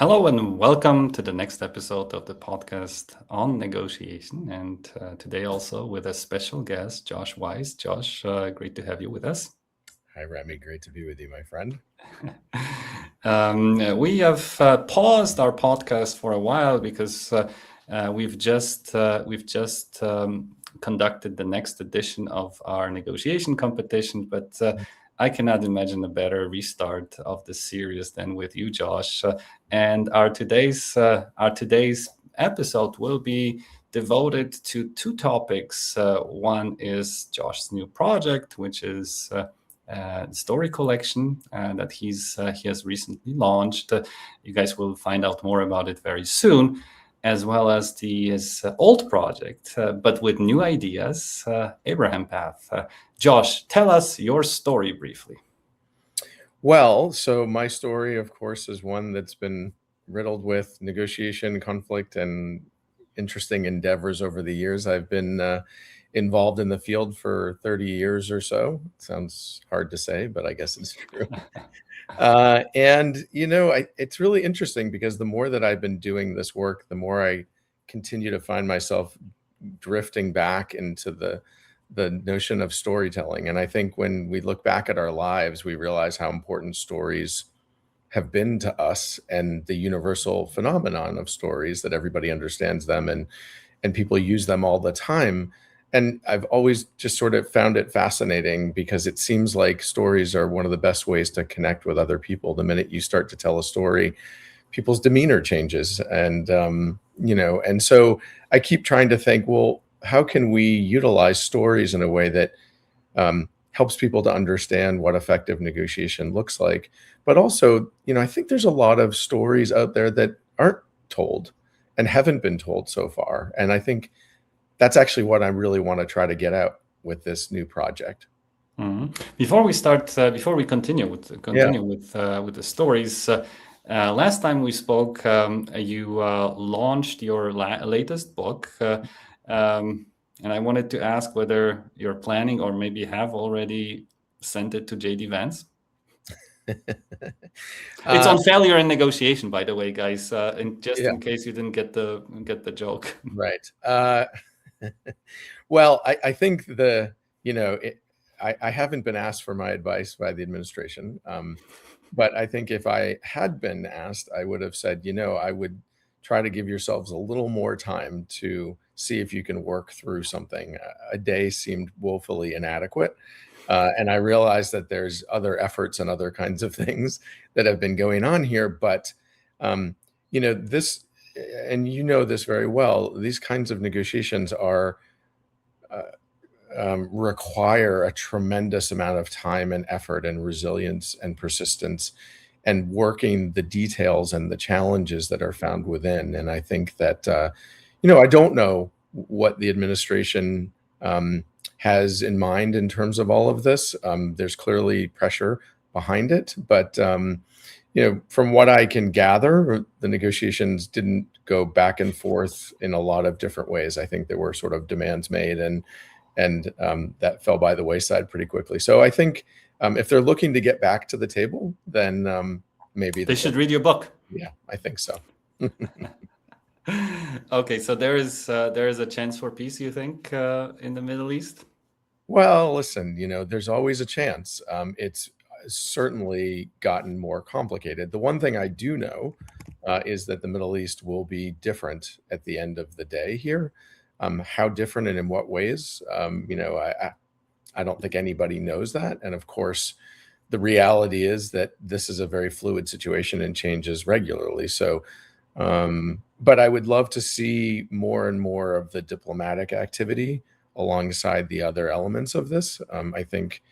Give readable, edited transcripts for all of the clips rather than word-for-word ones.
Hello and welcome to the next episode of the podcast on negotiation. And today also with a special guest, Josh Weiss. Josh, great to have you with us. Hi, Remy. Great to be with you, my friend. We have paused our podcast for a while because we've just conducted the next edition of our negotiation competition, but I cannot imagine a better restart of the series than with you, Josh. And our today's episode will be devoted to two topics. One is Josh's new project, which is story collection that he has recently launched. You guys will find out more about it very soon, as well as his old project, but with new ideas, Abraham Path. Josh, tell us your story briefly. Well, so my story, of course, is one that's been riddled with negotiation, conflict, and interesting endeavors over the years. I've been involved in the field for 30 years or so. Sounds hard to say, but I guess it's true. It's really interesting because the more that I've been doing this work, the more I continue to find myself drifting back into the notion of storytelling. And I think when we look back at our lives, we realize how important stories have been to us and the universal phenomenon of stories, that everybody understands them and people use them all the time. And I've always just sort of found it fascinating because it seems like stories are one of the best ways to connect with other people. The minute you start to tell a story, people's demeanor changes. And so I keep trying to think, well, how can we utilize stories in a way that helps people to understand what effective negotiation looks like? But also, I think there's a lot of stories out there that aren't told and haven't been told so far. And I think that's actually what I really want to try to get out with this new project. Before we continue with the stories, last time we spoke, you launched your latest book, and I wanted to ask whether you're planning or maybe have already sent it to JD Vance. It's on failure in negotiation, by the way, guys. And just in case you didn't get the joke. Right. Well, I think I haven't been asked for my advice by the administration. But I think if I had been asked, I would have said, I would try to give yourselves a little more time to see if you can work through something. A day seemed woefully inadequate. And I realized that there's other efforts and other kinds of things that have been going on here. But, this, and this very well, these kinds of negotiations require a tremendous amount of time and effort and resilience and persistence and working the details and the challenges that are found within. And I think that, I don't know what the administration has in mind in terms of all of this. There's clearly pressure behind it, but from what I can gather, the negotiations didn't go back and forth in a lot of different ways. I think there were sort of demands made and that fell by the wayside pretty quickly. So I think if they're looking to get back to the table, then maybe they should read your book. Yeah, I think so. Okay, so there is a chance for peace, you think, in the Middle East? Well, listen, there's always a chance. It's certainly gotten more complicated. The one thing I do know is that the Middle East will be different at the end of the day here. How different and in what ways? I don't think anybody knows that. And of course, the reality is that this is a very fluid situation and changes regularly. So, but I would love to see more and more of the diplomatic activity alongside the other elements of this. I think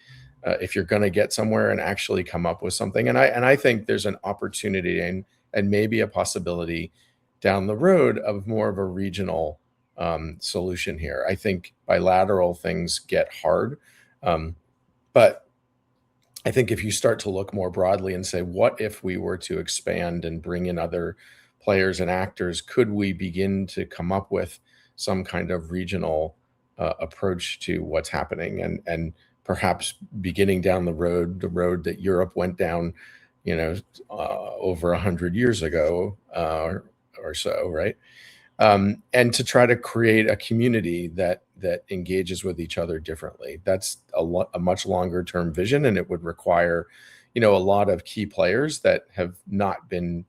if you're going to get somewhere and actually come up with something, and I think there's an opportunity and maybe a possibility down the road of more of a regional solution here. I think bilateral things get hard, but I think if you start to look more broadly and say, what if we were to expand and bring in other players and actors? Could we begin to come up with some kind of regional approach to what's happening, and perhaps beginning down the road that Europe went down, over 100 years ago or so, right? And to try to create a community that engages with each other differently. That's a much longer term vision, and it would require, a lot of key players that have not been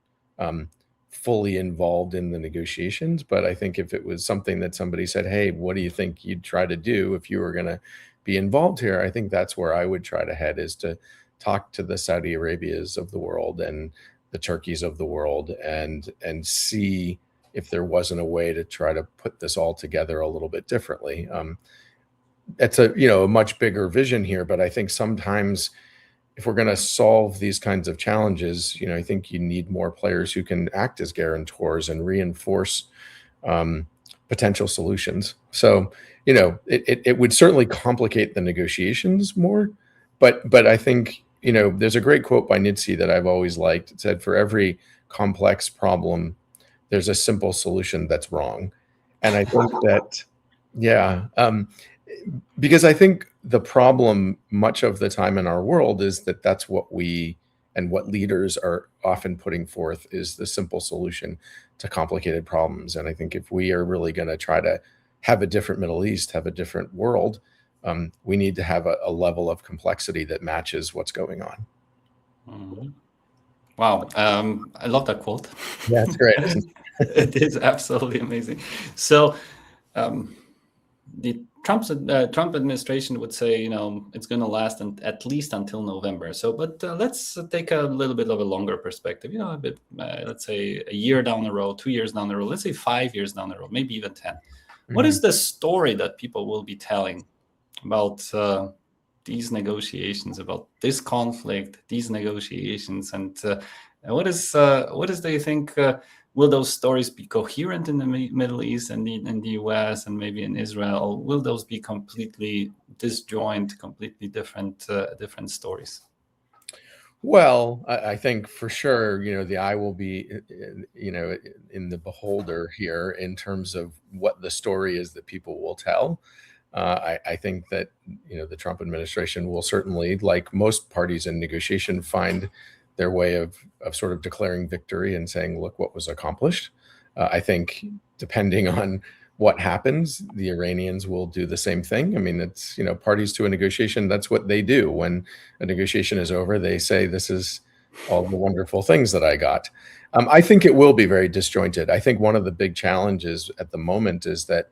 fully involved in the negotiations. But I think if it was something that somebody said, "Hey, what do you think you'd try to do if you were going to be involved here?" I think that's where I would try to head, is to talk to the Saudi Arabias of the world and the Turkeys of the world, and see if there wasn't a way to try to put this all together a little bit differently. It's a much bigger vision here, but I think sometimes if we're going to solve these kinds of challenges, I think you need more players who can act as guarantors and reinforce potential solutions. So, it would certainly complicate the negotiations more, but I think, there's a great quote by Nietzsche that I've always liked. It said, "For every complex problem, there's a simple solution that's wrong." And I think that, yeah, because I think the problem much of the time in our world is that that's what we and what leaders are often putting forth, is the simple solution to complicated problems. And I think if we are really going to try to have a different Middle East, have a different world, we need to have a level of complexity that matches what's going on. Mm-hmm. Wow. I love that quote. Yeah, it's great. It is absolutely amazing. So the Trump administration would say, it's going to last at least until November. So, but let's take a little bit of a longer perspective, a bit, let's say a year down the road, 2 years down the road, let's say 5 years down the road, maybe even 10. Mm-hmm. What is the story that people will be telling about these negotiations, about this conflict, these negotiations, and what is do you think? Will those stories be coherent in the Middle East and in the US and maybe in Israel? Or will those be completely disjoint, completely different stories? Well, I think for sure, the eye will be, in the beholder here in terms of what the story is that people will tell. I think that, the Trump administration will certainly, like most parties in negotiation, find their way of sort of declaring victory and saying, look what was accomplished. I think depending on what happens, the Iranians will do the same thing. I mean, it's, parties to a negotiation, that's what they do. When a negotiation is over, they say, this is all the wonderful things that I got. I think it will be very disjointed. I think one of the big challenges at the moment is that,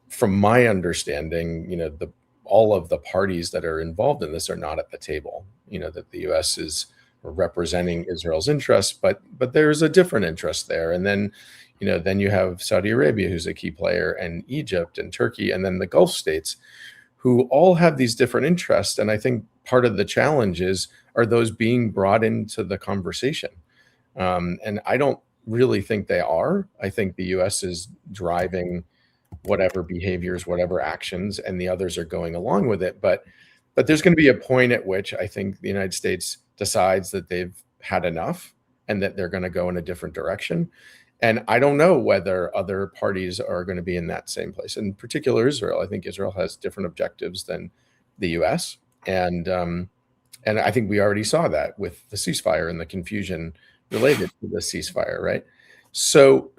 from my understanding, all of the parties that are involved in this are not at the table. That the U.S. is representing Israel's interests, but there's a different interest there. And then, then you have Saudi Arabia, who's a key player, and Egypt and Turkey, and then the Gulf states, who all have these different interests. And I think part of the challenge are those being brought into the conversation? And I don't really think they are. I think the U.S. is driving whatever behaviors, whatever actions, and the others are going along with it. But there's going to be a point at which I think the United States decides that they've had enough and that they're going to go in a different direction. And I don't know whether other parties are going to be in that same place. In particular, Israel. I think Israel has different objectives than the U.S. And I think we already saw that with the ceasefire and the confusion related to the ceasefire, right? So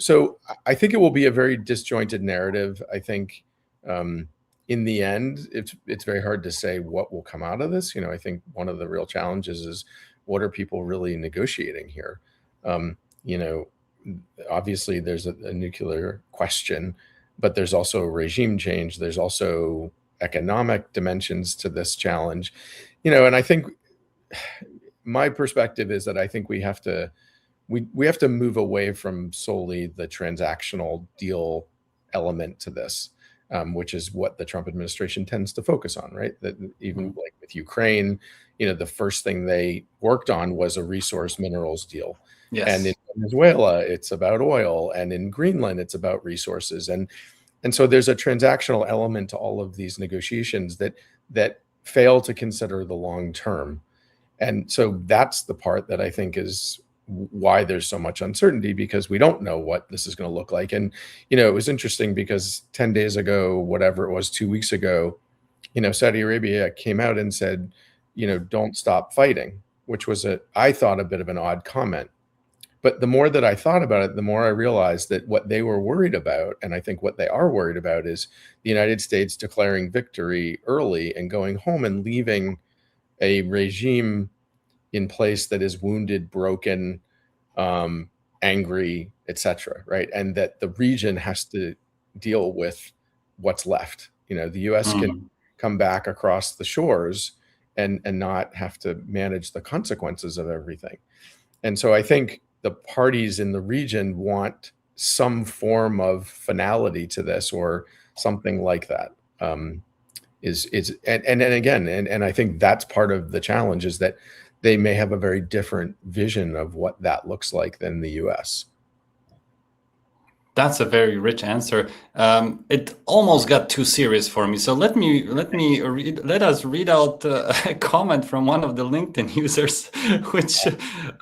I think it will be a very disjointed narrative. I think in the end, it's very hard to say what will come out of this. I think one of the real challenges is, what are people really negotiating here? Obviously there's a nuclear question, but there's also regime change. There's also economic dimensions to this challenge, and I think my perspective is that I think we have to move away from solely the transactional deal element to this, which is what the Trump administration tends to focus on, right? That even like with Ukraine, the first thing they worked on was a resource minerals deal. Yes. And in Venezuela, it's about oil, and in Greenland, it's about resources. And so there's a transactional element to all of these negotiations that fail to consider the long term. And so that's the part that I think is why there's so much uncertainty, because we don't know what this is going to look like. And, it was interesting because 10 days ago, whatever it was, 2 weeks ago, Saudi Arabia came out and said, don't stop fighting. which was I thought, a bit of an odd comment. But the more that I thought about it, the more I realized that what they were worried about, and I think what they are worried about, is the United States declaring victory early and going home and leaving a regime in place that is wounded, broken, angry, etc. Right, and that the region has to deal with what's left. The U.S. can come back across the shores and not have to manage the consequences of everything. And so I think the parties in the region want some form of finality to this, or something like that. And I think that's part of the challenge, is that they may have a very different vision of what that looks like than the U.S. That's a very rich answer. It almost got too serious for me. So let us read out a comment from one of the LinkedIn users, which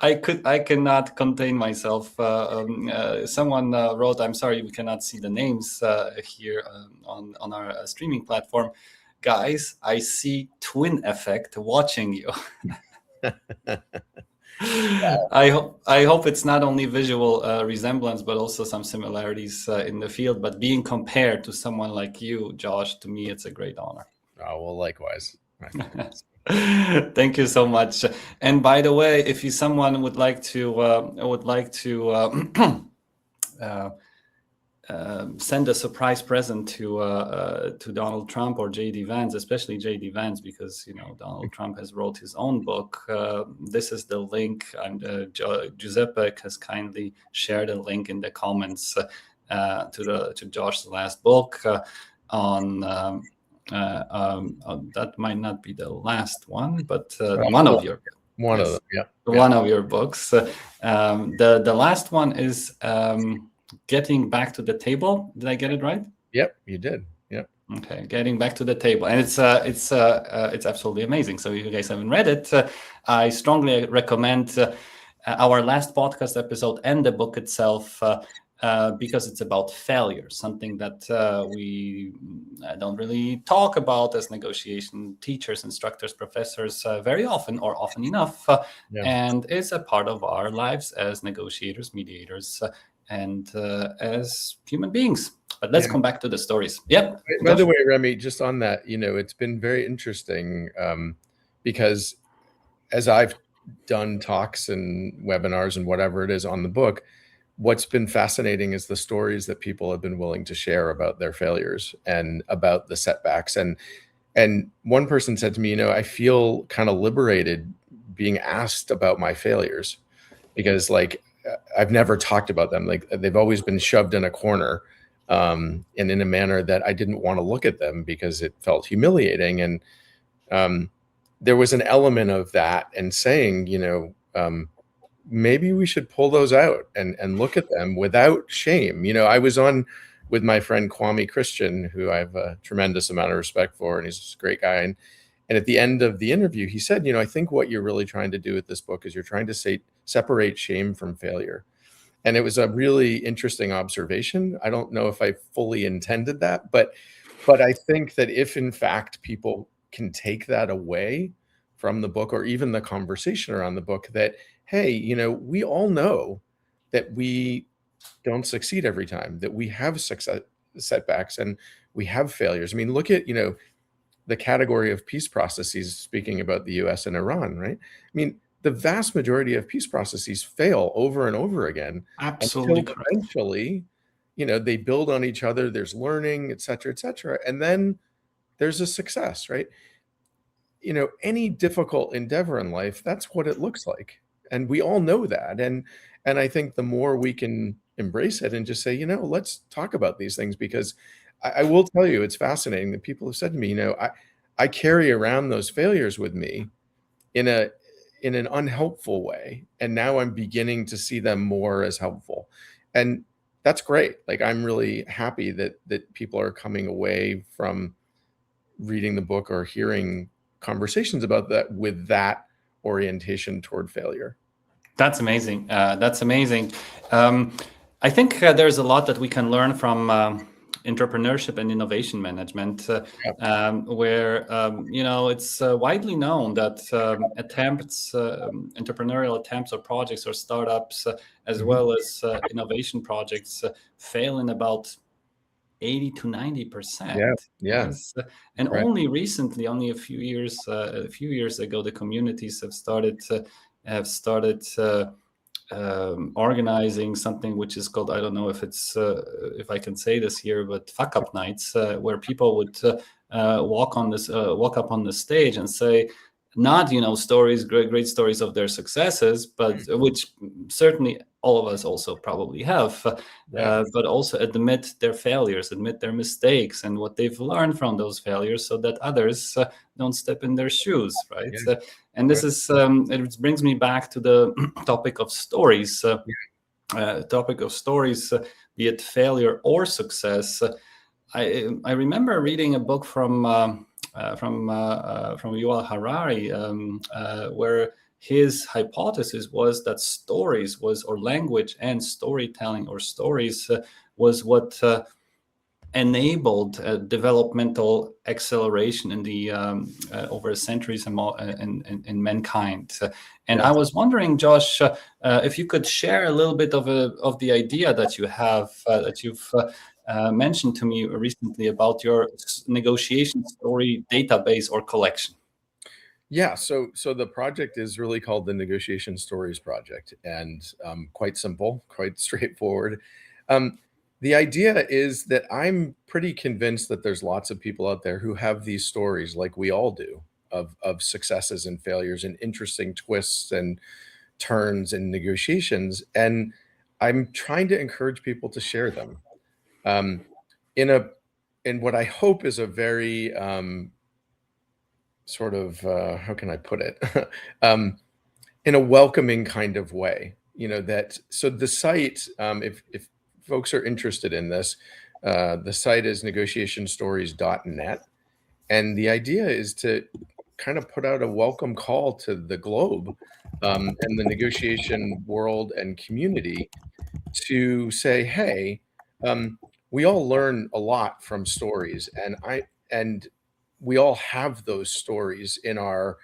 I cannot contain myself. Someone wrote, "I'm sorry we cannot see the names here on our streaming platform. Guys, I see twin effect watching you." I hope it's not only visual resemblance, but also some similarities in the field. But being compared to someone like you, Josh, to me, it's a great honor. Oh, well, likewise. Thank you so much. And by the way, if someone would like to send a surprise present to Donald Trump or J.D. Vance, especially J.D. Vance, because Donald Trump has wrote his own book. This is the link, and Giuseppe has kindly shared a link in the comments to Josh's last book on. That might not be the last one, but one of your books. The last one is. Getting back to the table. Did I get it right? Yep, you did. Yep. Okay, getting back to the table, and it's absolutely amazing. So if you guys haven't read it, I strongly recommend our last podcast episode and the book itself, because it's about failure, something that we don't really talk about as negotiation teachers, instructors, professors very often, or often enough, and it's a part of our lives as negotiators, mediators, and as human beings. But let's come back to the stories. Yep. By the way, Remy, just on that, it's been very interesting, because as I've done talks and webinars and whatever it is on the book, what's been fascinating is the stories that people have been willing to share about their failures and about the setbacks. And one person said to me, I feel kind of liberated being asked about my failures, because I've never talked about them. They've always been shoved in a corner, and in a manner that I didn't want to look at them because it felt humiliating. And there was an element of that, and saying, maybe we should pull those out and look at them without shame. I was on with my friend Kwame Christian, who I have a tremendous amount of respect for, and he's a great guy. And at the end of the interview, he said, I think what you're really trying to do with this book is you're trying to separate shame from failure. And it was a really interesting observation. I don't know if I fully intended that, but I think that if in fact people can take that away from the book, or even the conversation around the book, that, hey, we all know that we don't succeed every time, that we have setbacks and we have failures. I mean, look at, the category of peace processes, speaking about the US and Iran, right? I mean, the vast majority of peace processes fail over and over again. Absolutely until eventually, they build on each other, there's learning, et cetera, and then there's a success, right? Any difficult endeavor in life, that's what it looks like. And we all know that. And I think the more we can embrace it and just say, let's talk about these things, because I will tell you, it's fascinating that people have said to me, I carry around those failures with me in an unhelpful way. And now I'm beginning to see them more as helpful. And that's great. I'm really happy that people are coming away from reading the book or hearing conversations about that with that orientation toward failure. That's amazing. I think there's a lot that we can learn from entrepreneurship and innovation management, Yeah. where it's widely known that entrepreneurial attempts or projects or startups, as Mhm. well as innovation projects, fail in about 80 to 90%. Yeah. Yeah. Yes, and Right. only recently, only a few years ago, the communities have started organizing something which is called, I don't know if I can say this here, but fuck up nights, where people would walk up on the stage and say, not stories, great stories of their successes, but which certainly all of us also probably have, Yeah. but also admit their failures, admit their mistakes, and what they've learned from those failures, so that others don't step in their shoes, right? Yeah. And this Right. is it brings me back to the topic of stories. Be it failure or success. I remember reading a book from Yuval Harari, where his hypothesis was that language and storytelling or stories was what enabled developmental acceleration in the over centuries in mankind. And I Yes. was wondering, Josh, if you could share a little bit of the idea that you have that you've mentioned to me recently about your negotiation story database or collection. Yeah, so the project is really called the Negotiation Stories Project, and quite simple, quite straightforward. Um, the idea is that I'm pretty convinced that there's lots of people out there who have these stories, like we all do, of successes and failures and interesting twists and turns and negotiations, and I'm trying to encourage people to share them um, in a in what I hope is a very sort of how can I put it? um, in a welcoming kind of way. That so the site, if folks are interested in this, the site is negotiationstories.net, and the idea is to kind of put out a welcome call to the globe and the negotiation world and community to say, hey, we all learn a lot from stories, and we all have those stories in our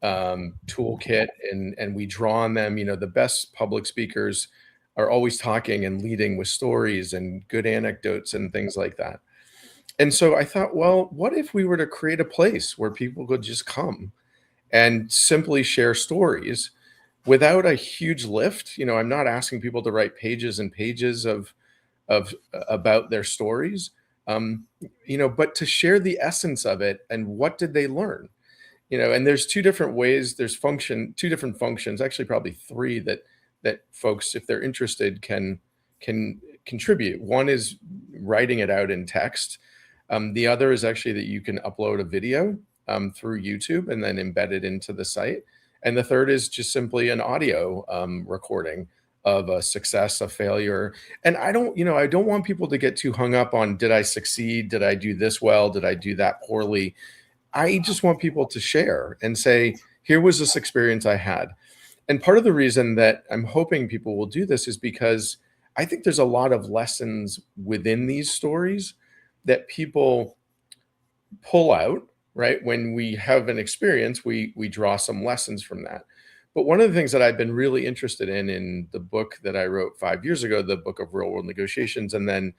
toolkit, and we draw on them. The best public speakers are always talking and leading with stories and good anecdotes and things like that. And so I thought, well, what if we were to create a place where people could just come and simply share stories without a huge lift? I'm not asking people to write pages and pages of about their stories, but to share the essence of it and what did they learn. And there's two different ways. There's two different functions, actually probably three, that folks, if they're interested, can contribute. One is writing it out in text. The other is actually that you can upload a video through YouTube and then embed it into the site. And the third is just simply an audio recording of a success, a failure. And I don't want people to get too hung up on, did I succeed? Did I do this well? Did I do that poorly? I just want people to share and say, here was this experience I had. And part of the reason that I'm hoping people will do this is because I think there's a lot of lessons within these stories that people pull out, right? When we have an experience, we draw some lessons from that. But one of the things that I've been really interested in the book that I wrote 5 years ago, the book of real world negotiations, and then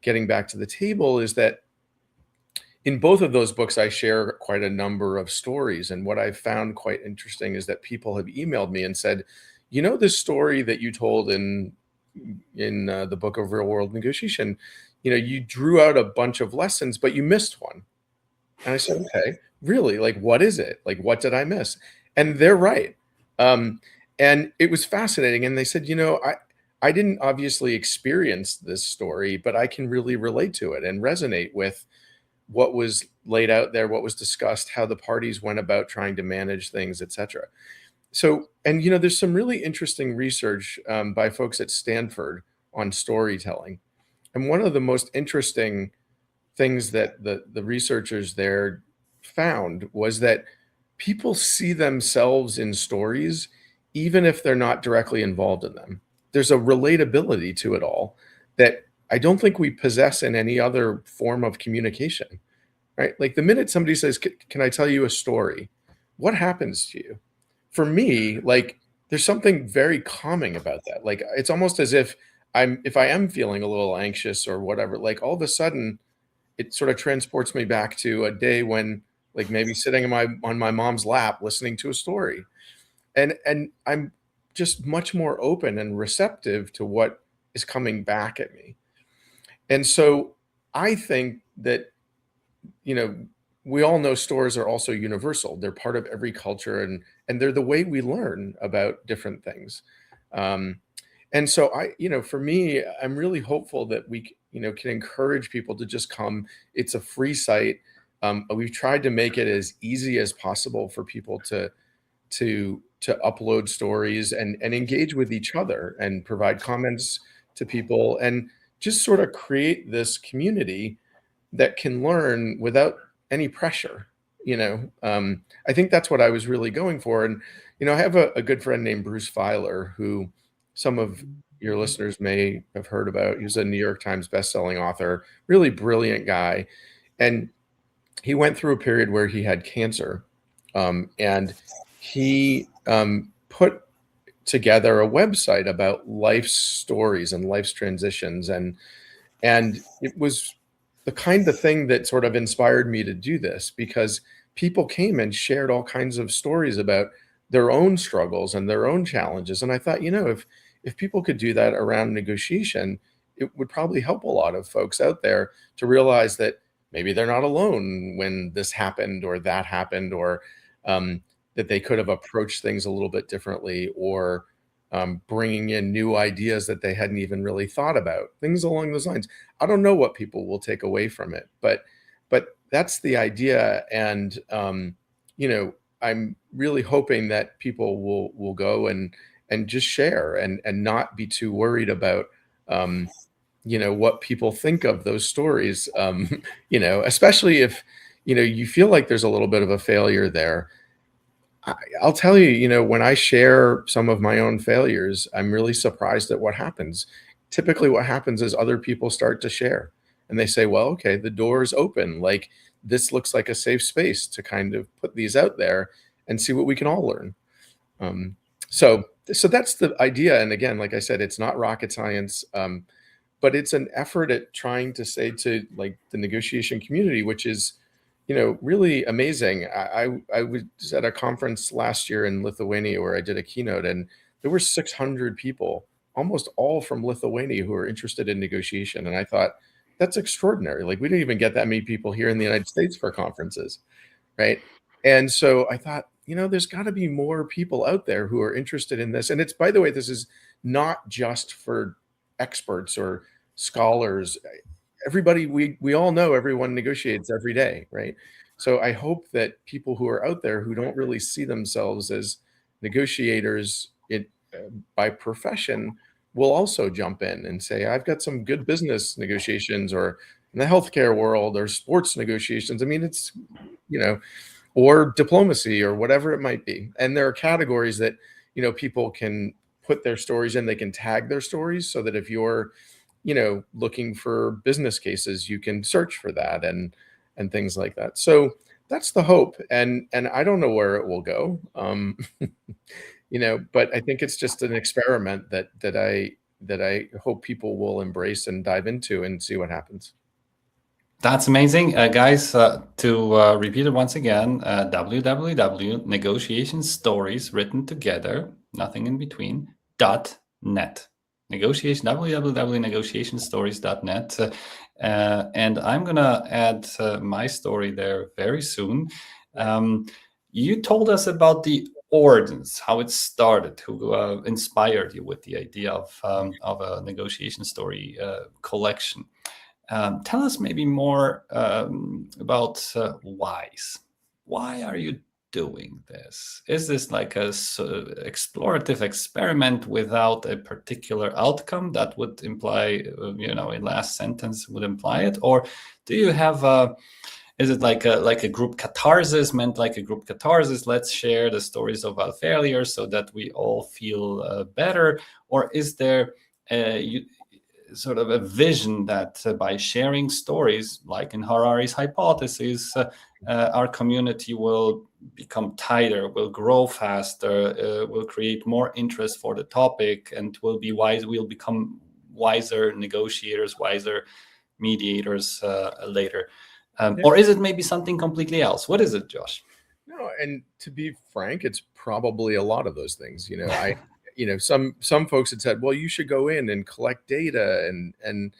getting back to the table, is that in both of those books, I share quite a number of stories. And what I've found quite interesting is that people have emailed me and said, this story that you told in the book of real world negotiation, you drew out a bunch of lessons, but you missed one. And I said, okay, really? Like, what is it? Like, what did I miss? And they're right. And it was fascinating. And they said, I didn't obviously experience this story, but I can really relate to it and resonate with what was laid out there, what was discussed, how the parties went about trying to manage things, etc. So, and there's some really interesting research by folks at Stanford on storytelling. And one of the most interesting things that the researchers there found was that people see themselves in stories, even if they're not directly involved in them. There's a relatability to it all that I don't think we possess in any other form of communication, right? Like the minute somebody says, can I tell you a story? What happens to you? For me, like there's something very calming about that. Like it's almost as if if I am feeling a little anxious or whatever, like all of a sudden it sort of transports me back to a day when like maybe sitting on my mom's lap listening to a story. And I'm just much more open and receptive to what is coming back at me. And so I think that, you know, we all know stories are also universal. They're part of every culture, and they're the way we learn about different things. Um, and so for me, I'm really hopeful that can encourage people to just come. It's a free site. We've tried to make it as easy as possible for people to upload stories and engage with each other and provide comments to people and just sort of create this community that can learn without any pressure. I think that's what I was really going for. And I have a good friend named Bruce Feiler, who some of your listeners may have heard about. He was a New York Times bestselling author, really brilliant guy. And he went through a period where he had cancer, and he put together a website about life's stories and life's transitions, and it was the kind of thing that sort of inspired me to do this, because people came and shared all kinds of stories about their own struggles and their own challenges. And I thought, if people could do that around negotiation, it would probably help a lot of folks out there to realize that maybe they're not alone when this happened or that happened, or that they could have approached things a little bit differently, or bringing in new ideas that they hadn't even really thought about, things along those lines. I don't know what people will take away from it, but that's the idea. And I'm really hoping that people will go and just share and not be too worried about what people think of those stories. Especially if you feel like there's a little bit of a failure there. I'll tell you, when I share some of my own failures, I'm really surprised at what happens. Typically what happens is other people start to share and they say, well, okay, the door is open. Like this looks like a safe space to kind of put these out there and see what we can all learn. So that's the idea. And again, like I said, it's not rocket science, but it's an effort at trying to say to like the negotiation community, which is, really amazing. I was at a conference last year in Lithuania where I did a keynote, and there were 600 people, almost all from Lithuania, who are interested in negotiation. And I thought, that's extraordinary. Like we don't even get that many people here in the United States for conferences, right? And so I thought, there's got to be more people out there who are interested in this. And it's, by the way, this is not just for experts or scholars. Everybody, we all know everyone negotiates every day, right? So I hope that people who are out there who don't really see themselves as negotiators by profession will also jump in and say, I've got some good business negotiations, or in the healthcare world, or sports negotiations. I mean, it's, or diplomacy, or whatever it might be. And there are categories that, people can put their stories in. They can tag their stories so that if you're looking for business cases, you can search for that and things like that. So that's the hope. And I don't know where it will go. But I think it's just an experiment that I hope people will embrace and dive into and see what happens. That's amazing. Guys, to repeat it once again, www.negotiationsstories written together, nothing in between, .net. www.negotiationsstories.net. And I'm going to add my story there very soon. You told us about the ordinance, how it started, who inspired you with the idea of a negotiation story collection. Tell us maybe more about Weiss. Why are you doing this? Is this like a explorative experiment without a particular outcome that would imply, in last sentence would imply it? Or do you have is it like a group catharsis, meant like a group catharsis? Let's share the stories of our failures so that we all feel better. Or is there sort of a vision that by sharing stories, like in Harari's hypothesis, our community will become tighter, will grow faster, will create more interest for the topic, and will be wise. We'll become wiser negotiators, wiser mediators later. Or is it maybe something completely else? What is it, Josh? No, and to be frank, it's probably a lot of those things. Some folks had said, well, you should go in and collect data and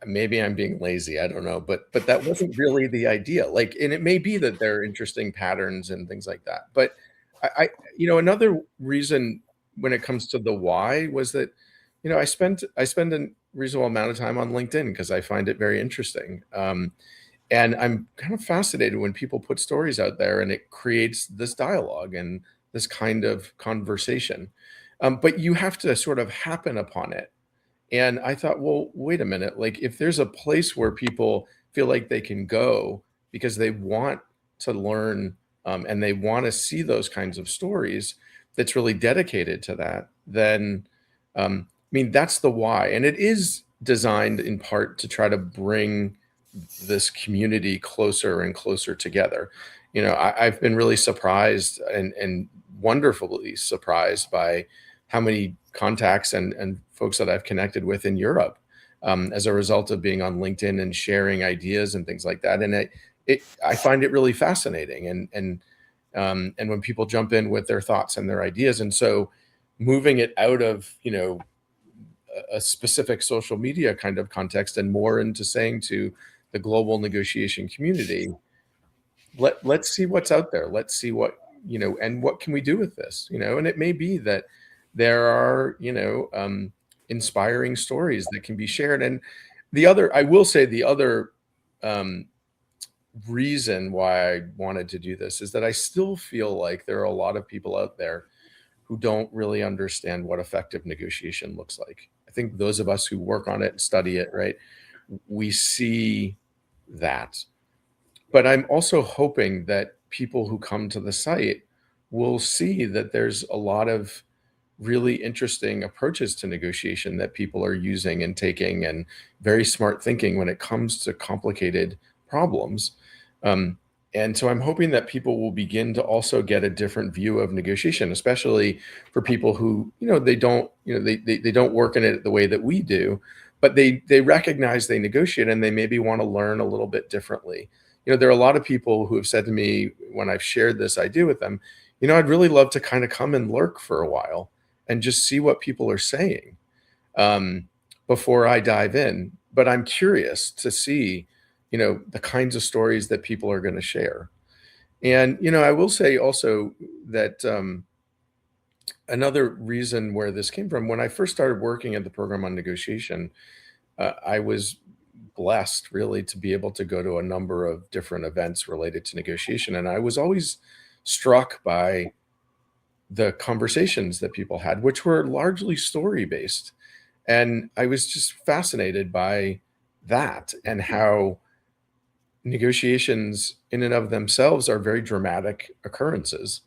maybe I'm being lazy, I don't know, but that wasn't really the idea. Like, and it may be that there are interesting patterns and things like that. But another reason when it comes to the why was that, I spend a reasonable amount of time on LinkedIn because I find it very interesting. And I'm kind of fascinated when people put stories out there and it creates this dialogue and this kind of conversation. But you have to sort of happen upon it. And I thought, well, wait a minute. Like, if there's a place where people feel like they can go because they want to learn and they want to see those kinds of stories that's really dedicated to that, then, that's the why. And it is designed in part to try to bring this community closer and closer together. I've been really surprised and wonderfully surprised by how many contacts and folks that I've connected with in Europe as a result of being on LinkedIn and sharing ideas and things like that. And I find it really fascinating. And when people jump in with their thoughts and their ideas, and so moving it out of a specific social media kind of context and more into saying to the global negotiation community, let's see what's out there. Let's see what, and what can we do with this, and it may be that there are, inspiring stories that can be shared. And I will say the other reason why I wanted to do this is that I still feel like there are a lot of people out there who don't really understand what effective negotiation looks like. I think those of us who work on it and study it, right, we see that. But I'm also hoping that people who come to the site will see that there's a lot of really interesting approaches to negotiation that people are using and taking, and very smart thinking when it comes to complicated problems. And so I'm hoping that people will begin to also get a different view of negotiation, especially for people who, they don't work in it the way that we do, but they recognize they negotiate and they maybe want to learn a little bit differently. There are a lot of people who have said to me when I've shared this idea with them, I'd really love to kind of come and lurk for a while and just see what people are saying before I dive in. But I'm curious to see, the kinds of stories that people are going to share. And, I will say also that another reason where this came from, when I first started working at the program on negotiation, I was blessed really to be able to go to a number of different events related to negotiation. And I was always struck by the conversations that people had, which were largely story-based. And I was just fascinated by that and how negotiations in and of themselves are very dramatic occurrences.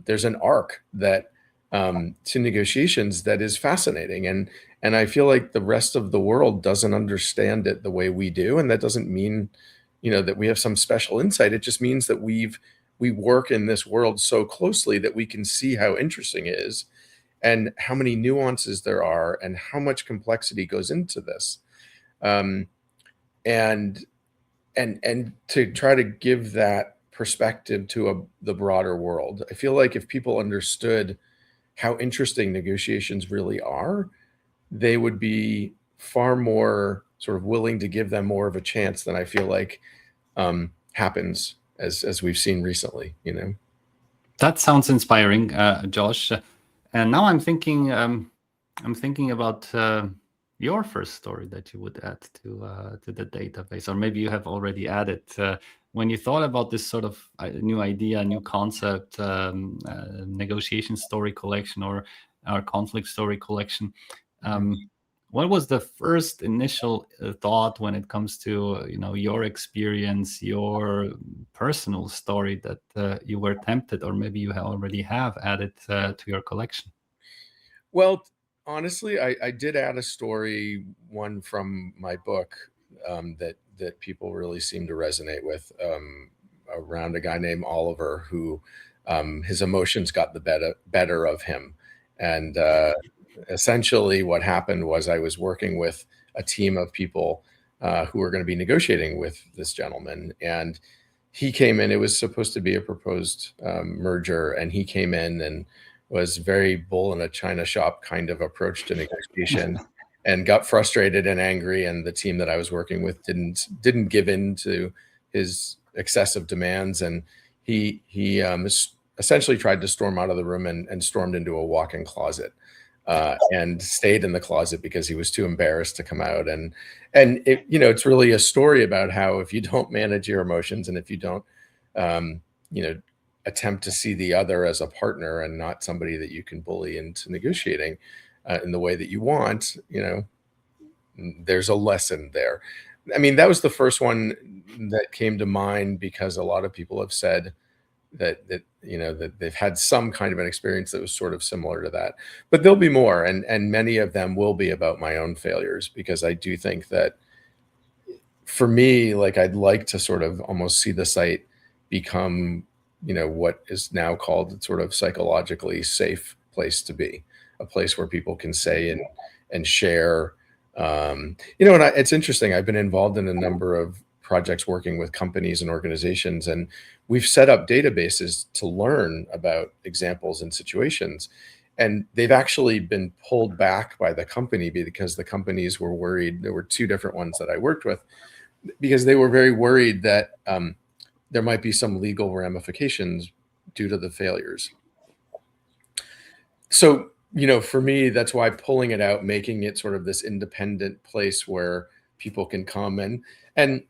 There's an arc that to negotiations that is fascinating. And I feel like the rest of the world doesn't understand it the way we do. And that doesn't mean, that we have some special insight. It just means that we work in this world so closely that we can see how interesting it is and how many nuances there are and how much complexity goes into this. And to try to give that perspective to the broader world. I feel like if people understood how interesting negotiations really are, they would be far more sort of willing to give them more of a chance than I feel like happens as we've seen recently, That sounds inspiring, Josh. And now I'm thinking about your first story that you would add to the database, or maybe you have already added. When you thought about this sort of new idea, new concept, negotiation story collection or our conflict story collection, what was the first initial thought when it comes to your experience, your personal story that you were tempted, or maybe you already have added to your collection? Well, Honestly, I did add a story, one from my book, that people really seem to resonate with, around a guy named Oliver who, his emotions got the better of him. And essentially, what happened was I was working with a team of people who were going to be negotiating with this gentleman, and he came in. It was supposed to be a proposed merger, and he came in and was very bull in a china shop kind of approach to negotiation, and got frustrated and angry. And the team that I was working with didn't give in to his excessive demands, and he essentially tried to storm out of the room and stormed into a walk-in closet, and stayed in the closet because he was too embarrassed to come out. And it, it's really a story about how if you don't manage your emotions, and if you don't, um, you know, attempt to see the other as a partner and not somebody that you can bully into negotiating in the way that you want, there's a lesson there. I mean, that was the first one that came to mind because a lot of people have said that they've had some kind of an experience that was sort of similar to that. But there'll be more, and many of them will be about my own failures, because I do think that for me, like, I'd like to sort of almost see the site become, what is now called sort of psychologically safe place to be, a place where people can say and share. It's interesting. I've been involved in a number of projects working with companies and organizations, and we've set up databases to learn about examples and situations. And they've actually been pulled back by the company because the companies were worried. There were two different ones that I worked with, because they were very worried that there might be some legal ramifications due to the failures. So, for me, that's why pulling it out, making it sort of this independent place where people can come. And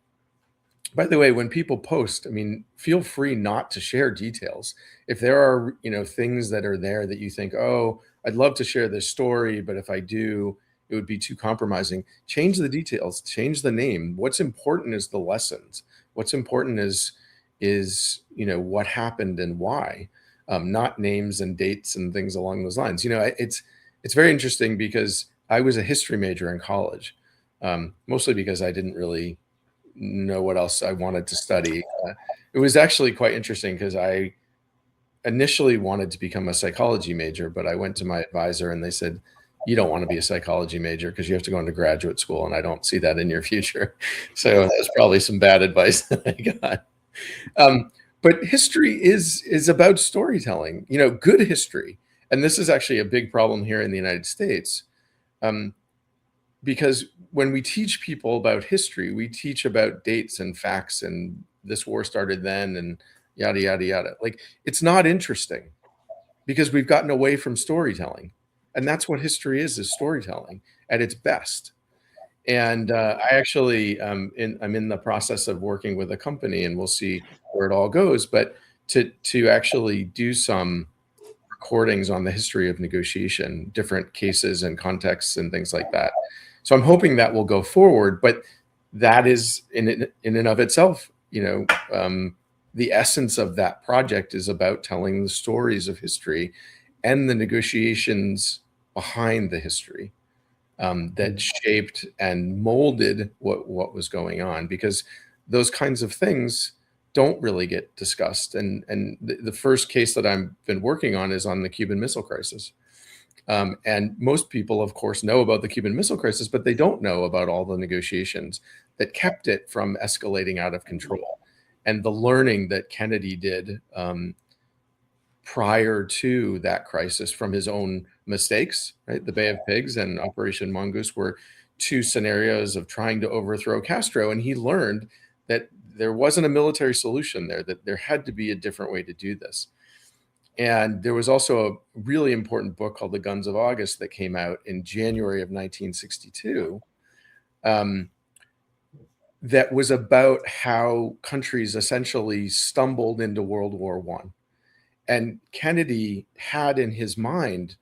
by the way, when people post, I mean, feel free not to share details. If there are, things that are there that you think, oh, I'd love to share this story, but if I do, it would be too compromising. Change the details, change the name. What's important is the lessons. What's important is what happened and why, not names and dates and things along those lines. It's very interesting because I was a history major in college, mostly because I didn't really know what else I wanted to study. It was actually quite interesting because I initially wanted to become a psychology major, but I went to my advisor and they said, you don't want to be a psychology major because you have to go into graduate school, and I don't see that in your future. So that was probably some bad advice that I got. But history is about storytelling, good history. And this is actually a big problem here in the United States. Because when we teach people about history, we teach about dates and facts, and this war started then, and yada, yada, yada. Like, it's not interesting because we've gotten away from storytelling. And that's what history is storytelling at its best. And I actually, I'm in the process of working with a company, and we'll see where it all goes. But to actually do some recordings on the history of negotiation, different cases and contexts and things like that. So I'm hoping that will go forward. But that is in and of itself, the essence of that project is about telling the stories of history and the negotiations behind the history, that shaped and molded what was going on, because those kinds of things don't really get discussed. And the first case that I've been working on is on the Cuban Missile Crisis. And most people, of course, know about the Cuban Missile Crisis, but they don't know about all the negotiations that kept it from escalating out of control, and the learning that Kennedy did prior to that crisis from his own mistakes, right? The Bay of Pigs and Operation Mongoose were two scenarios of trying to overthrow Castro. And he learned that there wasn't a military solution there, that there had to be a different way to do this. And there was also a really important book called The Guns of August that came out in January of 1962, that was about how countries essentially stumbled into World War I. And Kennedy had in his mind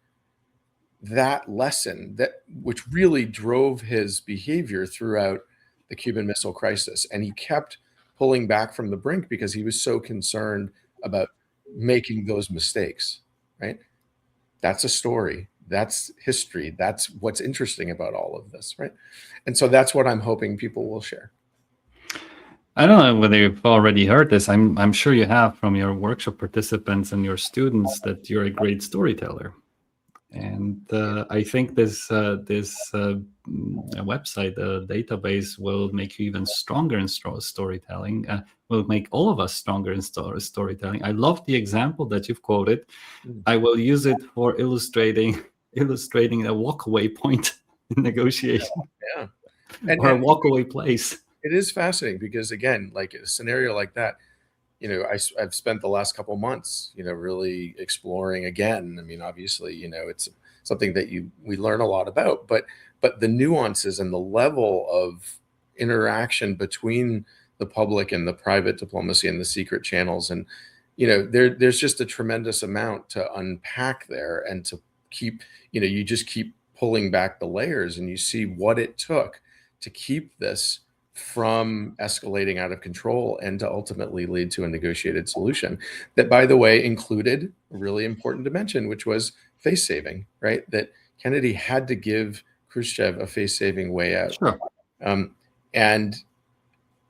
that lesson, which really drove his behavior throughout the Cuban Missile Crisis. And he kept pulling back from the brink because he was so concerned about making those mistakes, right? That's a story. That's history. That's what's interesting about all of this, right? And so that's what I'm hoping people will share. I don't know whether you've already heard this. I'm sure you have from your workshop participants and your students that you're a great storyteller. And I think this website, database, will make you even stronger in storytelling. Will make all of us stronger in storytelling. I love the example that you've quoted. I will use it for illustrating a walkaway point in negotiation. Yeah. Or a walkaway place. It is fascinating because, again, like a scenario like that, I've spent the last couple months, really exploring again. I mean, obviously, it's something that we learn a lot about, but the nuances and the level of interaction between the public and the private diplomacy and the secret channels, and there's just a tremendous amount to unpack there, and to keep, you just keep pulling back the layers, and you see what it took to keep this from escalating out of control and to ultimately lead to a negotiated solution that, by the way, included a really important dimension, which was face saving, right? That Kennedy had to give Khrushchev a face saving way out. Sure.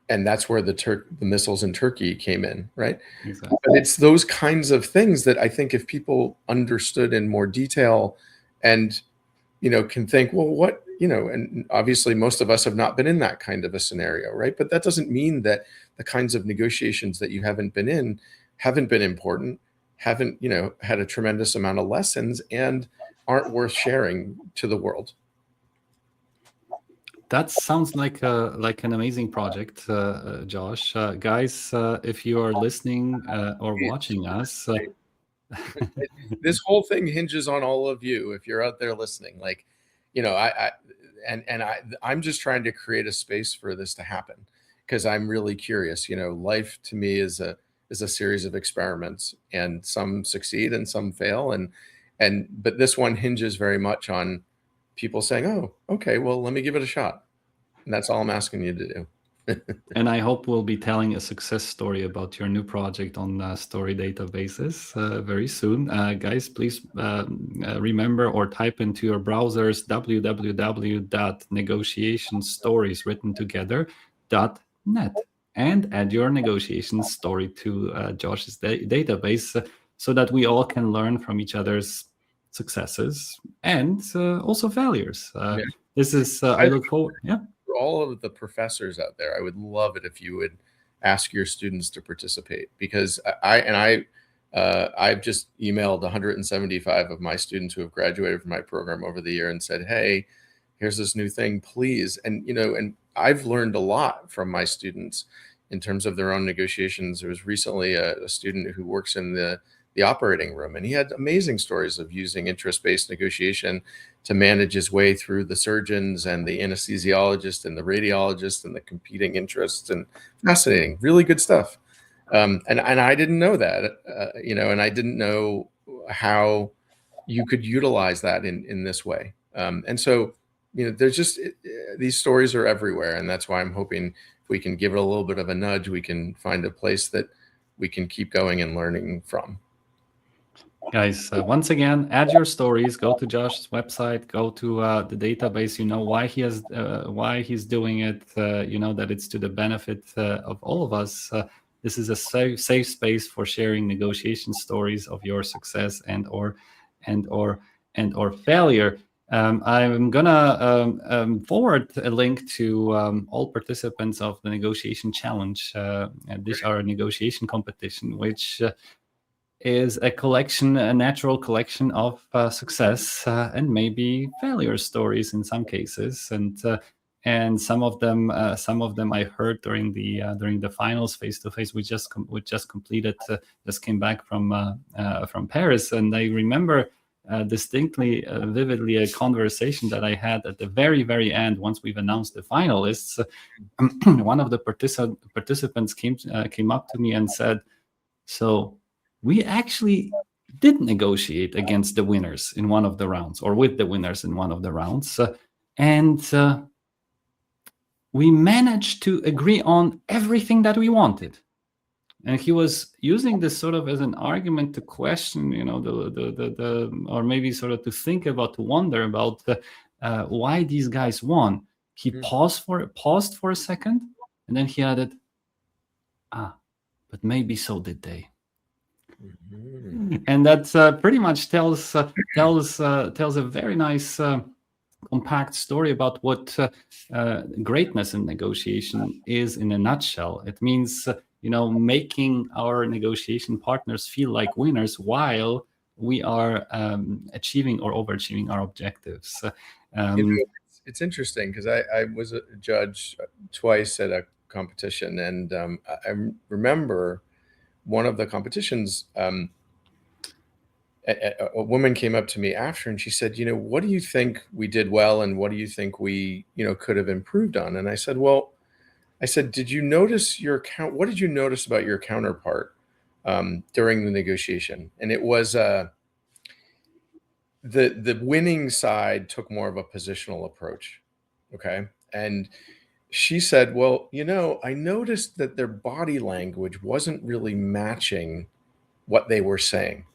And that's where the missiles in Turkey came in, right? Exactly. But it's those kinds of things that I think if people understood in more detail and, can think, well, what, and obviously most of us have not been in that kind of a scenario, right? But that doesn't mean that the kinds of negotiations that you haven't been in haven't been important, haven't, had a tremendous amount of lessons, and aren't worth sharing to the world. That sounds like an amazing project, Josh. Guys, if you are listening or watching us, this whole thing hinges on all of you. If you're out there listening, like, I'm just trying to create a space for this to happen, because I'm really curious. Life to me is a series of experiments, and some succeed and some fail, but this one hinges very much on people saying, oh, okay, well, let me give it a shot. And that's all I'm asking you to do. And I hope we'll be telling a success story about your new project on story databases very soon. Guys, please remember or type into your browsers www.negotiationstorieswrittentogether.net and add your negotiation story to Josh's database so that we all can learn from each other's successes and also failures. This is, I look forward, For all of the professors out there, I would love it if you would ask your students to participate, because I've just emailed 175 of my students who have graduated from my program over the year and said, hey, here's this new thing, please. And, and I've learned a lot from my students in terms of their own negotiations. There was recently a student who works in the operating room, and he had amazing stories of using interest-based negotiation to manage his way through the surgeons and the anesthesiologist and the radiologist and the competing interests, and fascinating, really good stuff. And I didn't know that, and I didn't know how you could utilize that in this way. And so, there's just, these stories are everywhere. And that's why I'm hoping if we can give it a little bit of a nudge, we can find a place that we can keep going and learning from. Guys, once again, add your stories. Go to Josh's website. Go to the database. You know why he's doing it. You know that it's to the benefit of all of us. This is a safe space for sharing negotiation stories of your success and or failure. I'm gonna forward a link to all participants of the negotiation challenge, and this our negotiation competition, which is a natural collection of success and maybe failure stories in some cases, and some of them I heard during the finals face to face. We just completed, just came back from Paris, and I remember distinctly, vividly, a conversation that I had at the very end once we've announced the finalists. One of the participants came up to me and said, "So we actually did negotiate against the winners in one of the rounds, or with the winners in one of the rounds, and we managed to agree on everything that we wanted. And he was using this sort of as an argument to question, the or maybe sort of to think about, to wonder about why these guys won. He paused for a second, and then he added, but maybe so did they. And that pretty much tells a very nice compact story about what greatness in negotiation is in a nutshell. It means making our negotiation partners feel like winners while we are achieving or overachieving our objectives. It's interesting because I was a judge twice at a competition, and I remember one of the competitions, a woman came up to me after and she said, what do you think we did well and what do you think we could have improved on? And I said, did you notice what did you notice about your counterpart during the negotiation? And it was the winning side took more of a positional approach. Okay. And she said, well, I noticed that their body language wasn't really matching what they were saying.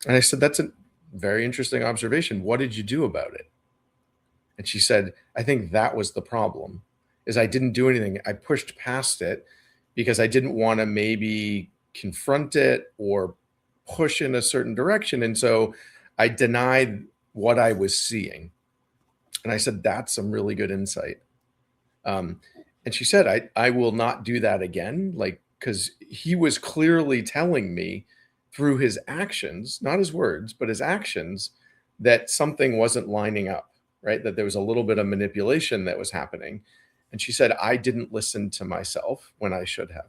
And I said, that's a very interesting observation. What did you do about it? And she said, I think that was the problem, is I didn't do anything. I pushed past it because I didn't want to maybe confront it or push in a certain direction. And so I denied what I was seeing. And I said, that's some really good insight. And she said, I will not do that again. Because he was clearly telling me through his actions, not his words, but his actions, that something wasn't lining up, right? That there was a little bit of manipulation that was happening. And she said, I didn't listen to myself when I should have.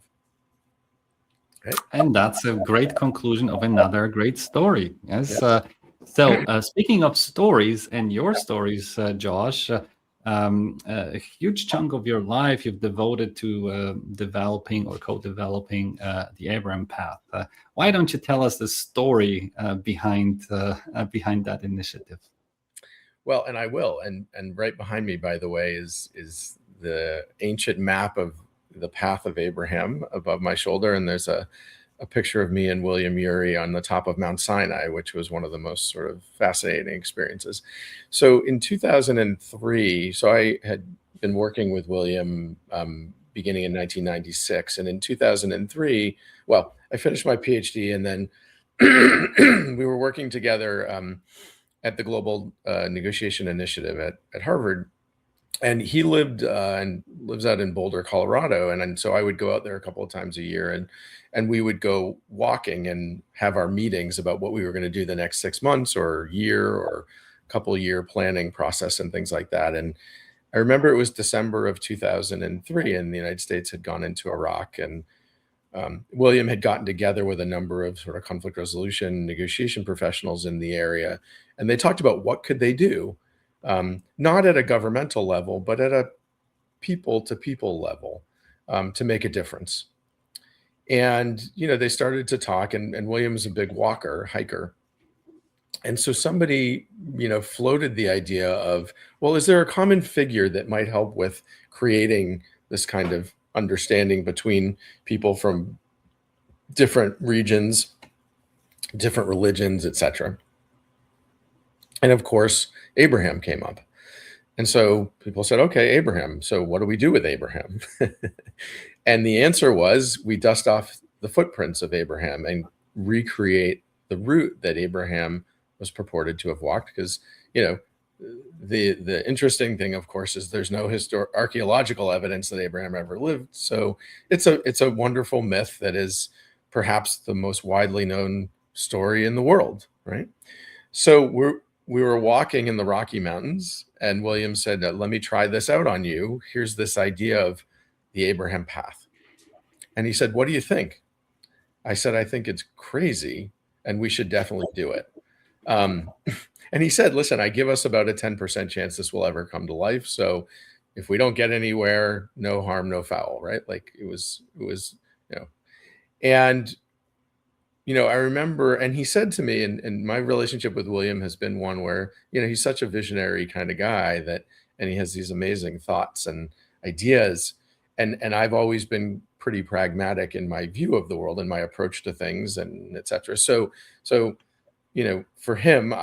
Right? And that's a great conclusion of another great story. Yes. So speaking of stories and your stories, Josh, a huge chunk of your life you've devoted to developing or co-developing the Abraham Path. Why don't you tell us the story behind that initiative? Well, and I will. And right behind me, by the way, is the ancient map of the path of Abraham above my shoulder. And there's a picture of me and William Ury on the top of Mount Sinai, which was one of the most sort of fascinating experiences. So in 2003, so I had been working with William beginning in 1996. And in 2003, well, I finished my PhD and then we were working together at the Global Negotiation Initiative at Harvard. And he lived and lives out in Boulder, Colorado. And so I would go out there a couple of times a year and we would go walking and have our meetings about what we were going to do the next 6 months or year or couple year planning process and things like that. And I remember it was December of 2003 and the United States had gone into Iraq, and William had gotten together with a number of sort of conflict resolution negotiation professionals in the area. And they talked about what could they do, not at a governmental level, but at a people to people level to make a difference. And, they started to talk and William's a big hiker. And so somebody, floated the idea of, well, is there a common figure that might help with creating this kind of understanding between people from different regions, different religions, etc. And of course, Abraham came up. And so people said, okay, Abraham. So what do we do with Abraham? And the answer was we dust off the footprints of Abraham and recreate the route that Abraham was purported to have walked. Because, the interesting thing, of course, is there's no archaeological evidence that Abraham ever lived. So it's a wonderful myth that is perhaps the most widely known story in the world, right? So we were walking in the Rocky Mountains and William said, let me try this out on you. Here's this idea of the Abraham Path. And he said, what do you think? I said, I think it's crazy and we should definitely do it. And he said, listen, I give us about a 10% chance this will ever come to life. So if we don't get anywhere, no harm, no foul, right? Like it was, and, I remember, and he said to me, and my relationship with William has been one where, he's such a visionary kind of guy and he has these amazing thoughts and ideas. And I've always been pretty pragmatic in my view of the world and my approach to things, and et cetera. So for him,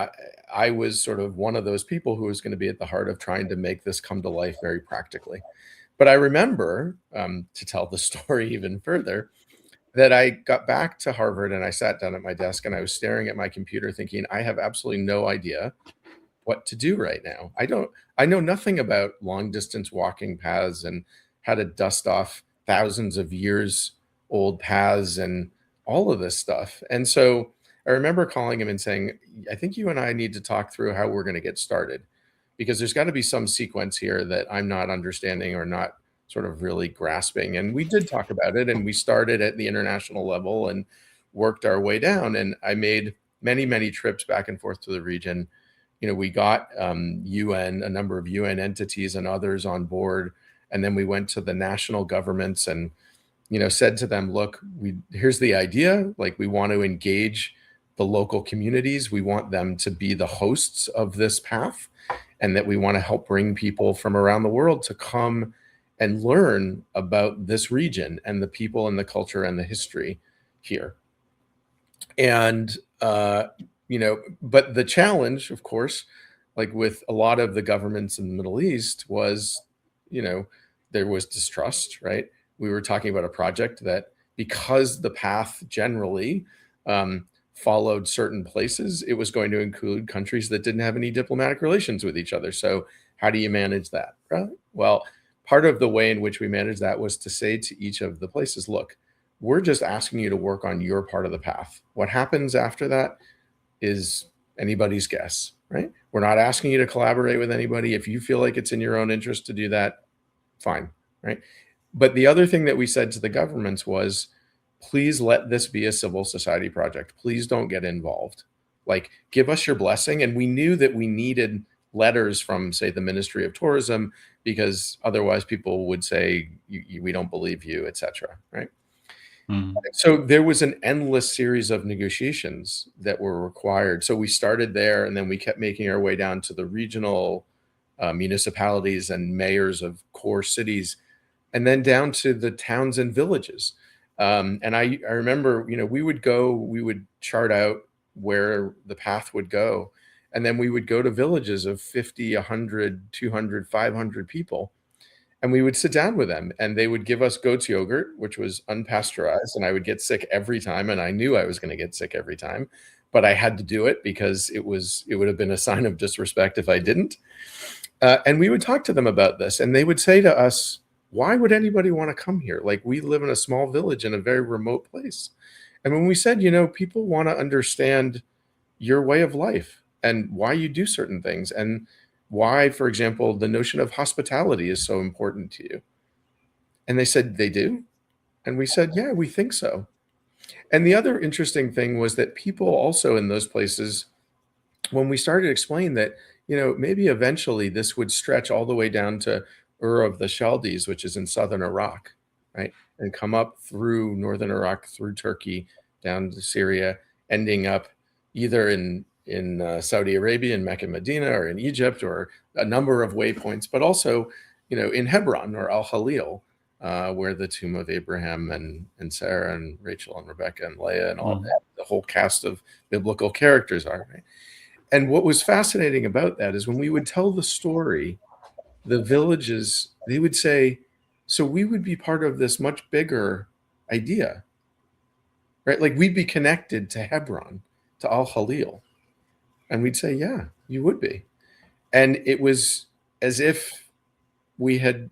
I was sort of one of those people who was going to be at the heart of trying to make this come to life very practically. But I remember, to tell the story even further, that I got back to Harvard and I sat down at my desk and I was staring at my computer thinking, I have absolutely no idea what to do right now. I know nothing about long distance walking paths and how to dust off thousands of years old paths and all of this stuff. And so I remember calling him and saying, I think you and I need to talk through how we're going to get started, because there's got to be some sequence here that I'm not understanding or not sort of really grasping. And we did talk about it, and we started at the international level and worked our way down. And I made many, many trips back and forth to the region. We got UN, a number of UN entities and others on board. And then we went to the national governments and, said to them, look, here's the idea. Like, we want to engage the local communities. We want them to be the hosts of this path, and that we want to help bring people from around the world to come and learn about this region and the people and the culture and the history here. And, but the challenge, of course, like with a lot of the governments in the Middle East, was, there was distrust, right? We were talking about a project that, because the path generally followed certain places, it was going to include countries that didn't have any diplomatic relations with each other. So how do you manage that? Right? Well, part of the way in which we managed that was to say to each of the places, look, we're just asking you to work on your part of the path. What happens after that is anybody's guess, right? We're not asking you to collaborate with anybody. If you feel like it's in your own interest to do that, fine, right? But the other thing that we said to the governments was, please let this be a civil society project. Please don't get involved. Like, give us your blessing. And we knew that we needed letters from, say, the Ministry of Tourism, because otherwise people would say, we don't believe you, et cetera, right? So there was an endless series of negotiations that were required. So we started there, and then we kept making our way down to the regional municipalities and mayors of core cities, and then down to the towns and villages. And I remember, we would chart out where the path would go. And then we would go to villages of 50, 100, 200, 500 people. And we would sit down with them, and they would give us goat's yogurt, which was unpasteurized. And I would get sick every time. And I knew I was going to get sick every time, but I had to do it because it would have been a sign of disrespect if I didn't. And we would talk to them about this, and they would say to us, why would anybody want to come here? Like, we live in a small village in a very remote place. And when we said, people want to understand your way of life and why you do certain things, and why, for example, the notion of hospitality is so important to you. And they said, they do. And we said, yeah, we think so. And the other interesting thing was that people also in those places, when we started to explain that, maybe eventually this would stretch all the way down to Ur of the Chaldees, which is in southern Iraq, right? And come up through northern Iraq, through Turkey, down to Syria, ending up either in Saudi Arabia, in Mecca, Medina, or in Egypt, or a number of waypoints, but also, in Hebron or Al Khalil, where the tomb of Abraham and Sarah and Rachel and Rebecca and Leah and all that, the whole cast of biblical characters are, right? And what was fascinating about that is when we would tell the story, the villages, they would say, so we would be part of this much bigger idea, right? Like, we'd be connected to Hebron, to Al Khalil. And we'd say, yeah, you would be. And it was as if we had,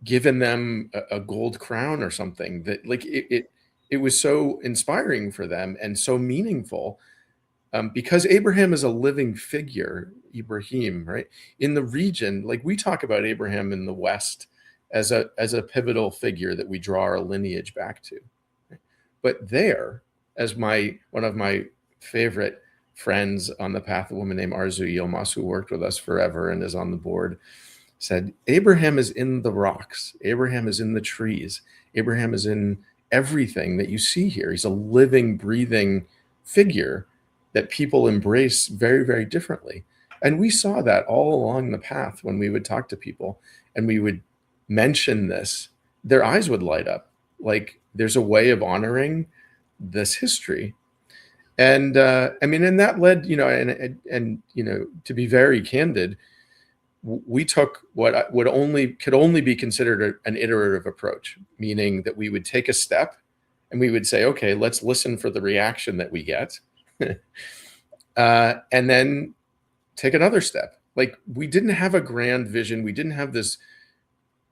given them a gold crown or something, that like it was so inspiring for them and so meaningful, because Abraham is a living figure, Ibrahim, right? In the region, like, we talk about Abraham in the West as a pivotal figure that we draw our lineage back to. Right? But there, as one of my favorite friends on the path, a woman named Arzu Yilmaz, who worked with us forever and is on the board, said, Abraham is in the rocks. Abraham is in the trees. Abraham is in everything that you see here. He's a living, breathing figure that people embrace very, very differently. And we saw that all along the path when we would talk to people, and we would mention this, their eyes would light up. Like, there's a way of honoring this history. And I mean, and that led, and to be very candid, we took what could only be considered an iterative approach, meaning that we would take a step and we would say, okay, let's listen for the reaction that we get, and then take another step. Like, we didn't have a grand vision. We didn't have this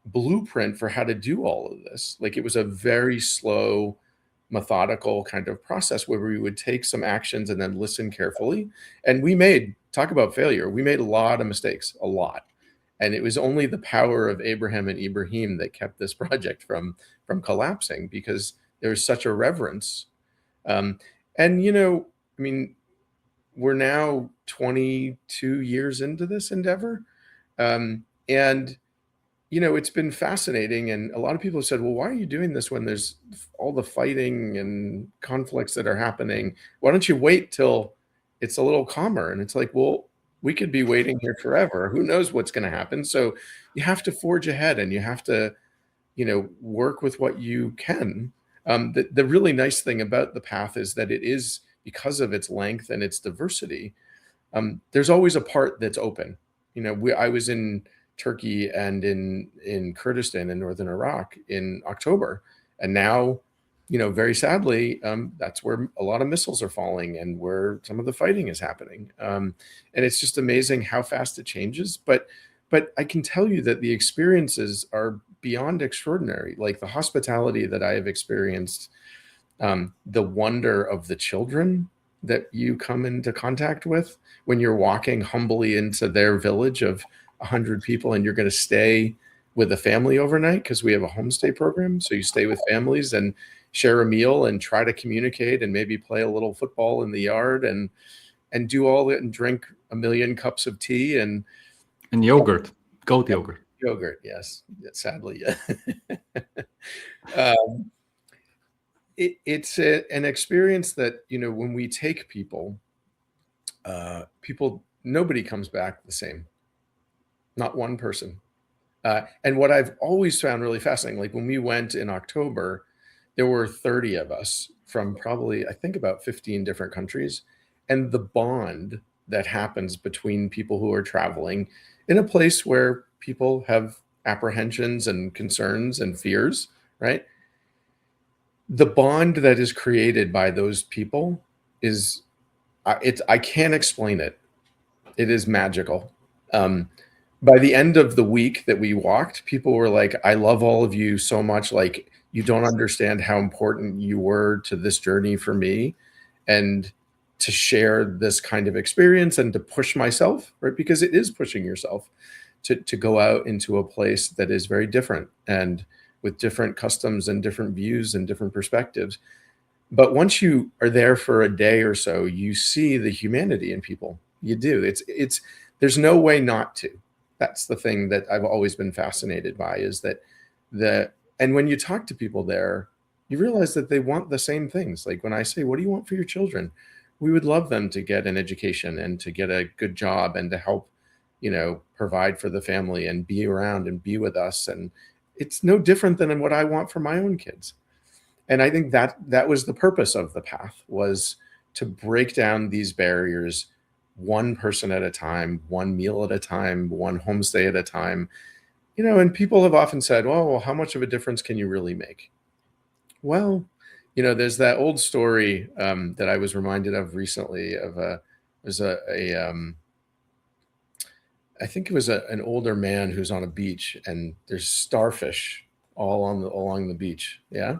blueprint for how to do all of this. Like, it was a very slow, methodical kind of process where we would take some actions and then listen carefully. And talk about failure. We made a lot of mistakes, a lot. And it was only the power of Abraham and Ibrahim that kept this project from collapsing, because there was such a reverence. And, I mean, we're now 22 years into this endeavor. And it's been fascinating. And a lot of people have said, well, why are you doing this when there's all the fighting and conflicts that are happening? Why don't you wait till it's a little calmer? And it's like, well, we could be waiting here forever. Who knows what's going to happen? So you have to forge ahead, and you have to, work with what you can. The really nice thing about the path is that it is, because of its length and its diversity, there's always a part that's open. I was in Turkey and in Kurdistan in northern Iraq in October, and now, very sadly, that's where a lot of missiles are falling and where some of the fighting is happening. And it's just amazing how fast it changes. But I can tell you that the experiences are beyond extraordinary. Like, the hospitality that I have experienced, the wonder of the children that you come into contact with when you're walking humbly into their village of 100 people, and you're going to stay with a family overnight, because we have a homestay program. So you stay with families and share a meal and try to communicate and maybe play a little football in the yard and do all that and drink a million cups of tea and yogurt, goat yogurt. Yogurt, yes, sadly, yeah. It's an experience that, when we take people, nobody comes back the same. Not one person. And what I've always found really fascinating, like when we went in October, there were 30 of us from probably, I think, about 15 different countries. And the bond that happens between people who are traveling in a place where people have apprehensions and concerns and fears, right? The bond that is created by those people is, I can't explain it. It is magical. By the end of the week that we walked, people were like, I love all of you so much. Like, you don't understand how important you were to this journey for me, and to share this kind of experience and to push myself, right? Because it is pushing yourself to go out into a place that is very different and with different customs and different views and different perspectives. But once you are there for a day or so, you see the humanity in people. You do. There's no way not to. That's the thing that I've always been fascinated by, is that and when you talk to people there, you realize that they want the same things. Like, when I say, what do you want for your children? We would love them to get an education and to get a good job and to help, provide for the family and be around and be with us. And it's no different than what I want for my own kids. And I think that was the purpose of the path, was to break down these barriers, one person at a time, one meal at a time, one homestay at a time. And people have often said, well, how much of a difference can you really make? Well, there's that old story that I was reminded of recently of I think it was an older man who's on a beach, and there's starfish all along the beach. Yeah.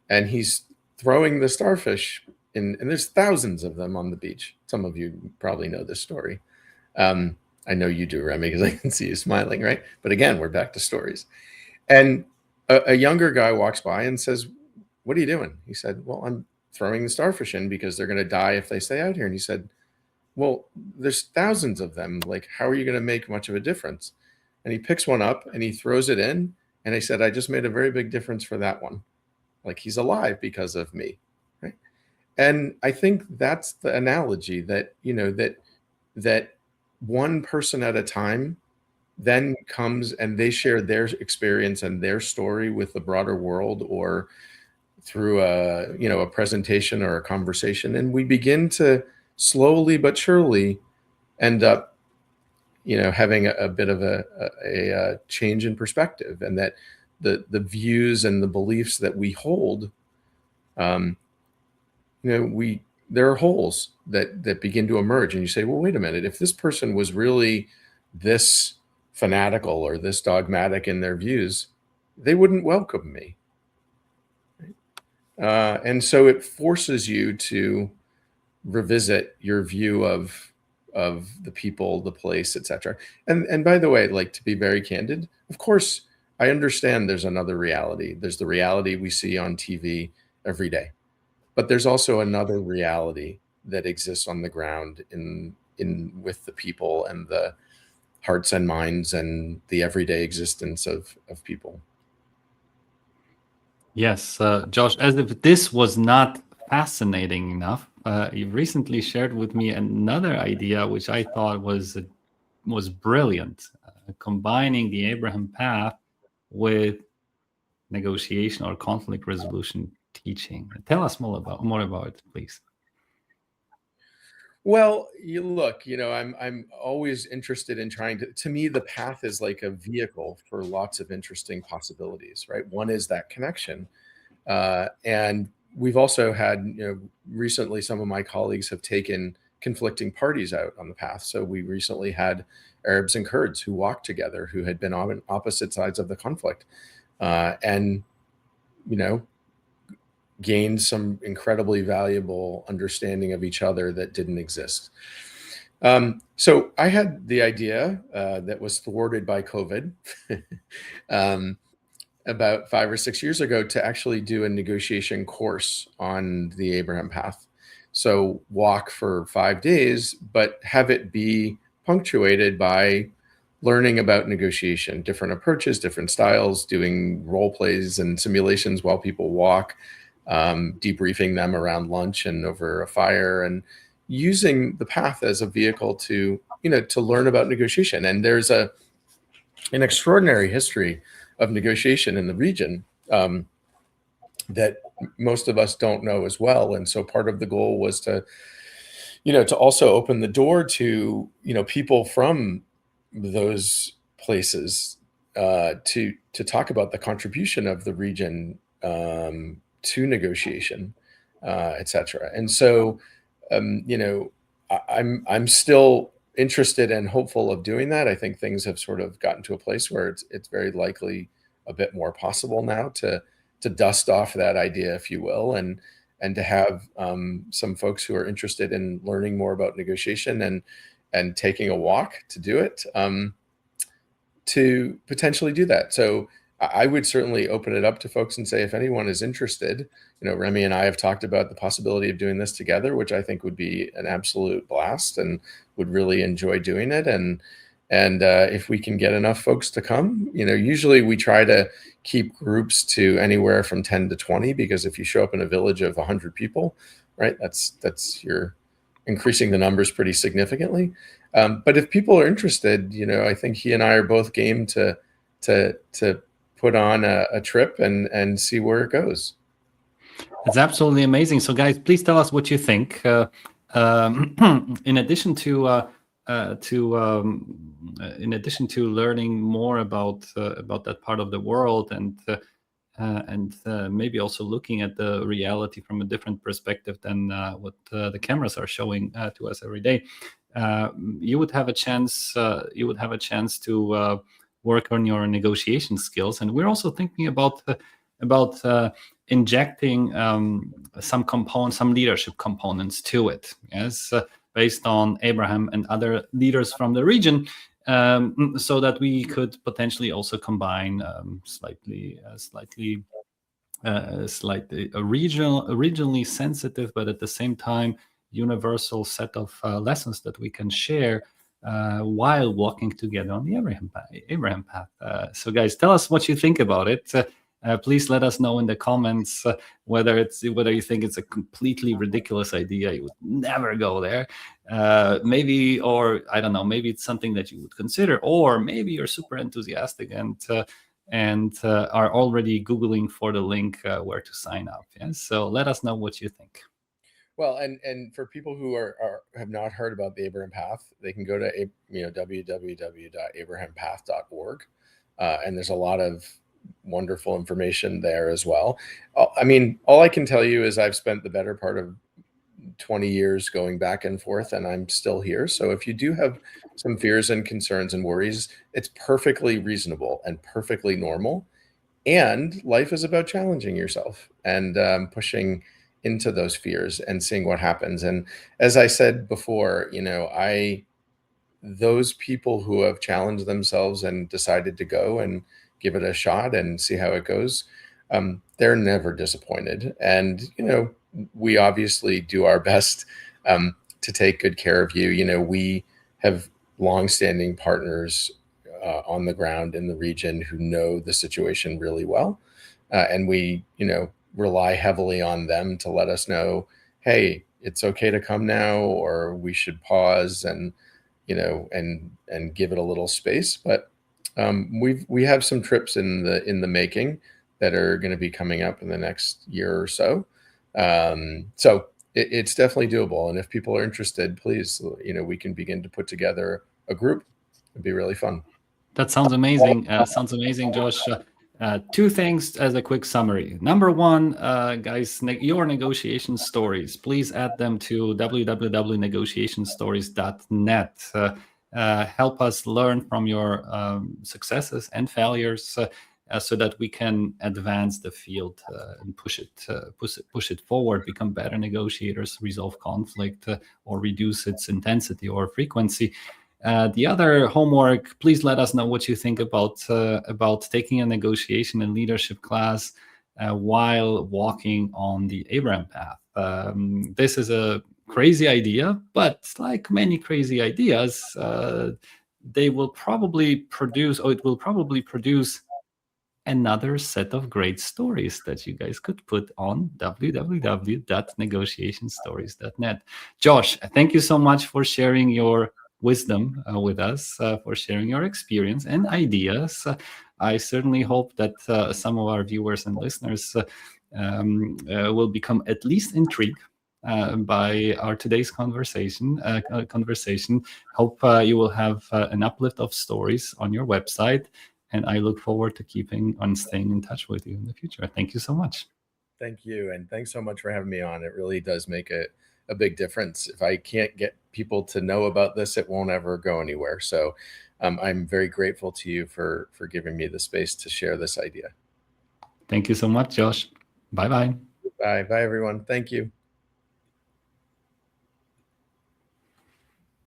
And he's throwing the starfish and there's thousands of them on the beach. Some of you probably know this story. I know you do, Remy, because I can see you smiling, right? But again, we're back to stories. And a younger guy walks by and says, what are you doing? He said, well, I'm throwing the starfish in because they're going to die if they stay out here. And he said, well, there's thousands of them. Like, how are you going to make much of a difference? And he picks one up and he throws it in. And he said, I just made a very big difference for that one. Like, he's alive because of me. Right. And I think that's the analogy, that, that one person at a time then comes and they share their experience and their story with the broader world, or through a presentation or a conversation, and we begin to slowly but surely end up having a bit of a change in perspective, and that the views and the beliefs that we hold, there are holes that begin to emerge, and you say, well, wait a minute, if this person was really this fanatical or this dogmatic in their views, they wouldn't welcome me. And so it forces you to revisit your view of the people, the place, etc. And by the way, like, to be very candid, of course, I understand there's another reality. There's the reality we see on TV every day, but there's also another reality that exists on the ground in with the people and the hearts and minds and the everyday existence of people. Yes, Josh, as if this was not fascinating enough, you recently shared with me another idea which I thought was brilliant, combining the Abraham path with negotiation or conflict resolution teaching. Tell us more about it, please. Well, I'm always interested in trying to me, the path is like a vehicle for lots of interesting possibilities, right? One is that connection. And we've also had, recently some of my colleagues have taken conflicting parties out on the path. So we recently had Arabs and Kurds who walked together, who had been on opposite sides of the conflict, and, gained some incredibly valuable understanding of each other that didn't exist. So I had the idea that was thwarted by COVID about 5 or 6 years ago to actually do a negotiation course on the Abraham path. So walk for 5 days, but have it be punctuated by learning about negotiation, different approaches, different styles, doing role plays and simulations while people walk, debriefing them around lunch and over a fire, and using the path as a vehicle to learn about negotiation. And there's an extraordinary history of negotiation in the region that most of us don't know as well. And so part of the goal was to also open the door to people from those places to talk about the contribution of the region to negotiation, etc. And so I'm still interested and hopeful of doing that. I think things have sort of gotten to a place where it's very likely a bit more possible now to dust off that idea, if you will, and to have some folks who are interested in learning more about negotiation and taking a walk to do it, to potentially do that. So I would certainly open it up to folks and say, if anyone is interested, Remy and I have talked about the possibility of doing this together, which I think would be an absolute blast and would really enjoy doing it. And if we can get enough folks to come, usually we try to keep groups to anywhere from 10 to 20, because if you show up in a village of 100 people, right, that's you're increasing the numbers pretty significantly. But if people are interested, I think he and I are both game to put on a trip and see where it goes. It's absolutely amazing. So guys, please tell us what you think. In addition to learning more about that part of the world, and maybe also looking at the reality from a different perspective than what the cameras are showing to us every day, you would have a chance. To work on your negotiation skills, and we're also thinking about injecting some leadership components to it, yes, based on Abraham and other leaders from the region, so that we could potentially also combine regionally sensitive, but at the same time universal set of lessons that we can share while walking together on the Abraham path. So guys, tell us what you think about it. Please let us know in the comments whether you think it's a completely ridiculous idea, you would never go there, maybe, or I don't know, maybe it's something that you would consider, or maybe you're super enthusiastic and are already Googling for the link where to sign up. Yeah? So let us know what you think. Well, and for people who have not heard about the Abraham Path, they can go to www.abrahampath.org, and there's a lot of wonderful information there as well. I mean, all I can tell you is I've spent the better part of 20 years going back and forth, and I'm still here. So if you do have some fears and concerns and worries, it's perfectly reasonable and perfectly normal. And life is about challenging yourself and pushing into those fears and seeing what happens. And as I said before, those people who have challenged themselves and decided to go and give it a shot and see how it goes, they're never disappointed. And, we obviously do our best to take good care of you. We have longstanding partners on the ground in the region who know the situation really well. And we, rely heavily on them to let us know, hey, it's okay to come now, or we should pause and, and give it a little space. But we have some trips in the making that are going to be coming up in the next year or so. So it's definitely doable. And if people are interested, please, we can begin to put together a group. It'd be really fun. That sounds amazing. Josh. Two things as a quick summary. Number one, guys, your negotiation stories, please add them to www.negotiationstories.net. Help us learn from your successes and failures so that we can advance the field and push it forward, become better negotiators, resolve conflict, or reduce its intensity or frequency. The other homework, please let us know what you think about taking a negotiation and leadership class while walking on the Abraham Path. This is a crazy idea, but like many crazy ideas, it will probably produce another set of great stories that you guys could put on www.negotiationstories.net. Josh, thank you so much for sharing your wisdom with us, for sharing your experience and ideas. I certainly hope that some of our viewers and listeners will become at least intrigued by our today's conversation. Hope you will have an uplift of stories on your website, and I look forward to staying in touch with you in the future. Thank you so much. Thank you, and thanks so much for having me on. It really does make a big difference. If I can't get people to know about this, it won't ever go anywhere. So I'm very grateful to you for giving me the space to share this idea. Thank you so much, Josh. Bye-bye. Bye, everyone. Thank you.